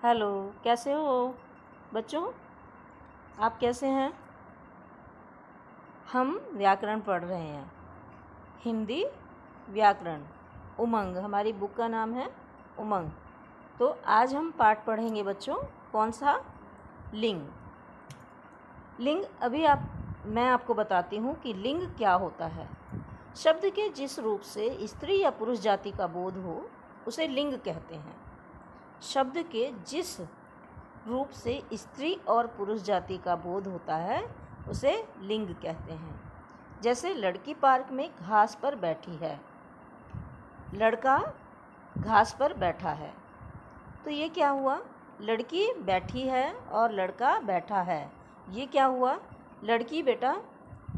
Hello, कैसे हो बच्चों? आप कैसे हैं? हम व्याकरण पढ़ रहे हैं, हिंदी व्याकरण। उमंग हमारी बुक का नाम है, उमंग। तो आज हम पाठ पढ़ेंगे बच्चों। कौन सा? लिंग। लिंग मैं आपको बताती हूँ कि लिंग क्या होता है। शब्द के जिस रूप से स्त्री या पुरुष जाति का बोध हो उसे लिंग कहते हैं। शब्द के जिस रूप से स्त्री और पुरुष जाति का बोध होता है उसे लिंग कहते हैं। जैसे लड़की पार्क में घास पर बैठी है, लड़का घास पर बैठा है। तो ये क्या हुआ? लड़की बैठी है और लड़का बैठा है। ये क्या हुआ? लड़की बेटा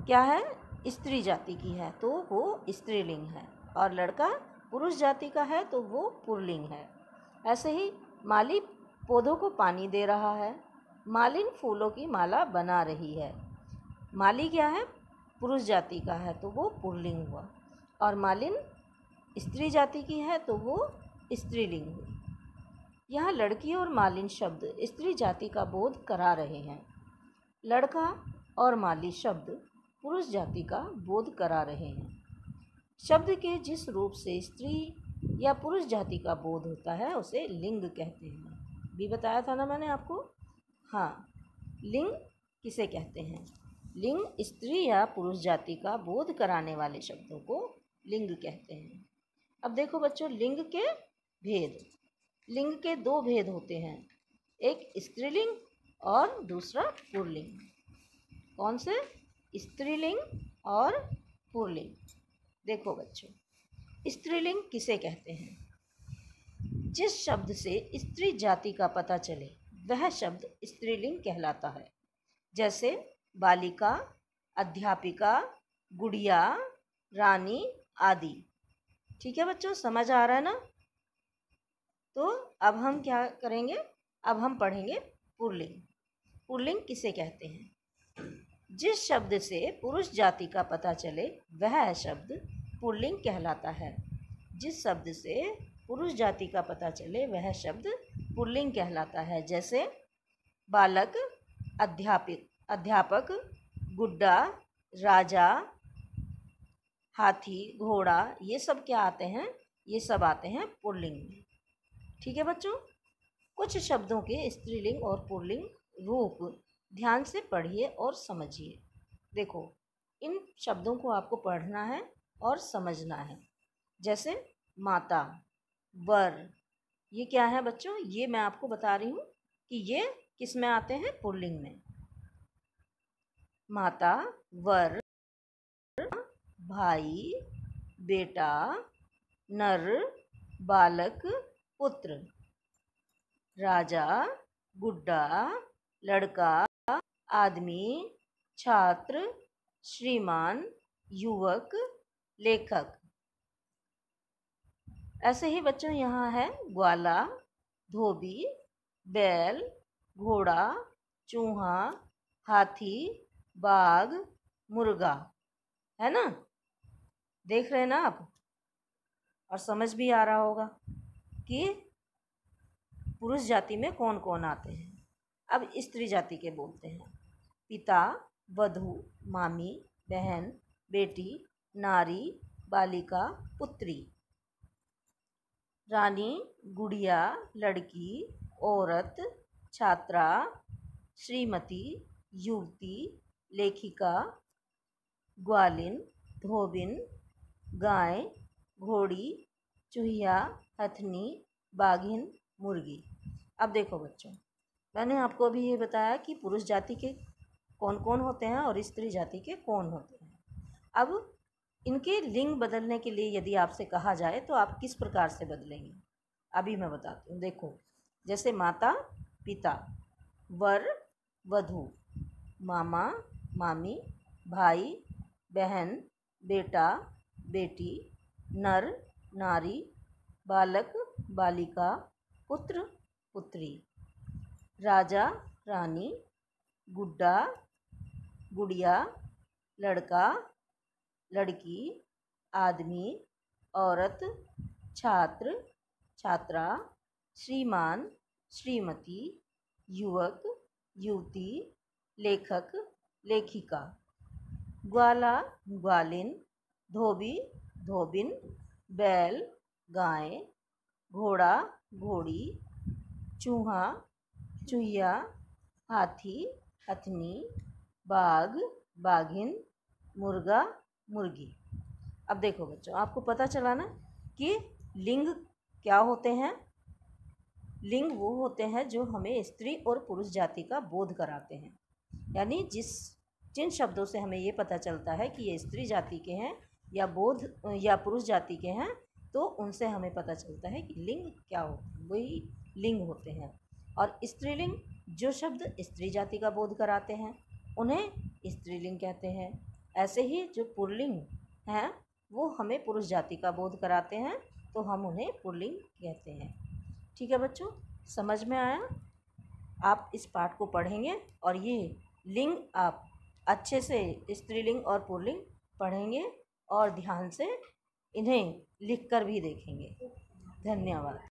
क्या है? स्त्री जाति की है तो वो स्त्रीलिंग है, और लड़का पुरुष जाति का है तो वो पुल्लिंग है। ऐसे ही माली पौधों को पानी दे रहा है, मालिन फूलों की माला बना रही है। माली क्या है? पुरुष जाति का है तो वो पुल्लिंग हुआ, और मालिन स्त्री जाति की है तो वो स्त्रीलिंग हुई। यहाँ लड़की और मालिन शब्द स्त्री जाति का बोध करा रहे हैं, लड़का और माली शब्द पुरुष जाति का बोध करा रहे हैं। शब्द के जिस रूप से स्त्री या पुरुष जाति का बोध होता है उसे लिंग कहते हैं। भी बताया था ना मैंने आपको। हाँ, लिंग किसे कहते हैं? लिंग स्त्री या पुरुष जाति का बोध कराने वाले शब्दों को लिंग कहते हैं। अब देखो बच्चों, लिंग के भेद। लिंग के दो भेद होते हैं, एक स्त्रीलिंग और दूसरा पुल्लिंग। कौन से? स्त्रीलिंग और पुल्लिंग। देखो बच्चों, स्त्रीलिंग किसे कहते हैं? जिस शब्द से स्त्री जाति का पता चले वह शब्द स्त्रीलिंग कहलाता है। जैसे बालिका, अध्यापिका, गुड़िया, रानी आदि। ठीक है बच्चों, समझ आ रहा है ना? तो अब हम क्या करेंगे? अब हम पढ़ेंगे पुल्लिंग। पुल्लिंग किसे कहते हैं? जिस शब्द से पुरुष जाति का पता चले वह शब्द पुल्लिंग कहलाता है। जिस शब्द से पुरुष जाति का पता चले वह शब्द पुल्लिंग कहलाता है। जैसे बालक, अध्यापक, गुड्डा, राजा, हाथी, घोड़ा, ये सब क्या आते हैं? ये सब आते हैं पुल्लिंग में। ठीक है बच्चों, कुछ शब्दों के स्त्रीलिंग और पुल्लिंग रूप ध्यान से पढ़िए और समझिए। देखो, इन शब्दों को आपको पढ़ना है और समझना है। जैसे माता, वर, ये क्या है बच्चों? ये मैं आपको बता रही हूँ कि ये किस में आते हैं? पुल्लिंग में। माता, वर, भाई, बेटा, नर, बालक, पुत्र, राजा, गुड्डा, लड़का, आदमी, छात्र, श्रीमान, युवक, लेखक। ऐसे ही बच्चों यहाँ है ग्वाला, धोबी, बैल, घोड़ा, चूहा, हाथी, बाघ, मुर्गा। है ना? देख रहे हैं ना आप? और समझ भी आ रहा होगा कि पुरुष जाति में कौन कौन आते हैं। अब स्त्री जाति के बोलते हैं। पिता, वधू, मामी, बहन, बेटी, नारी, बालिका, पुत्री, रानी, गुड़िया, लड़की, औरत, छात्रा, श्रीमती, युवती, लेखिका, ग्वालिन, धोबिन, गाय, घोड़ी, चूहिया, हथनी, बाघिन, मुर्गी। अब देखो बच्चों, मैंने आपको अभी ये बताया कि पुरुष जाति के कौन कौन होते हैं और स्त्री जाति के कौन होते हैं। अब इनके लिंग बदलने के लिए यदि आपसे कहा जाए तो आप किस प्रकार से बदलेंगे? अभी मैं बताती हूँ। देखो, जैसे माता, पिता, वर, वधू, मामा, मामी, भाई, बहन, बेटा, बेटी, नर, नारी, बालक, बालिका, पुत्र, पुत्री, राजा, रानी, गुड्डा, गुड़िया, लड़का, लड़की, आदमी, औरत, छात्र, छात्रा, श्रीमान, श्रीमती, युवक, युवती, लेखक, लेखिका। ग्वाला, ग्वालिन, धोबी, धोबिन, बैल, गाय, घोड़ा, घोड़ी, चूहा, चूहिया, हाथी, हथनी, बाघ, बाघिन, मुर्गा, मुर्गी। अब देखो बच्चों, आपको पता चला ना कि लिंग क्या होते हैं। लिंग वो होते हैं जो हमें स्त्री और पुरुष जाति का बोध कराते हैं। यानी जिन शब्दों से हमें ये पता चलता है कि ये स्त्री जाति के हैं या पुरुष जाति के हैं, तो उनसे हमें पता चलता है कि लिंग क्या होता है, वही लिंग होते हैं। और स्त्रीलिंग, जो शब्द स्त्री जाति का बोध कराते हैं उन्हें स्त्रीलिंग कहते हैं। ऐसे ही जो पुल्लिंग हैं वो हमें पुरुष जाति का बोध कराते हैं, तो हम उन्हें पुल्लिंग कहते हैं। ठीक है बच्चों, समझ में आया? आप इस पाठ को पढ़ेंगे और ये लिंग आप अच्छे से स्त्रीलिंग और पुल्लिंग पढ़ेंगे और ध्यान से इन्हें लिखकर भी देखेंगे। धन्यवाद।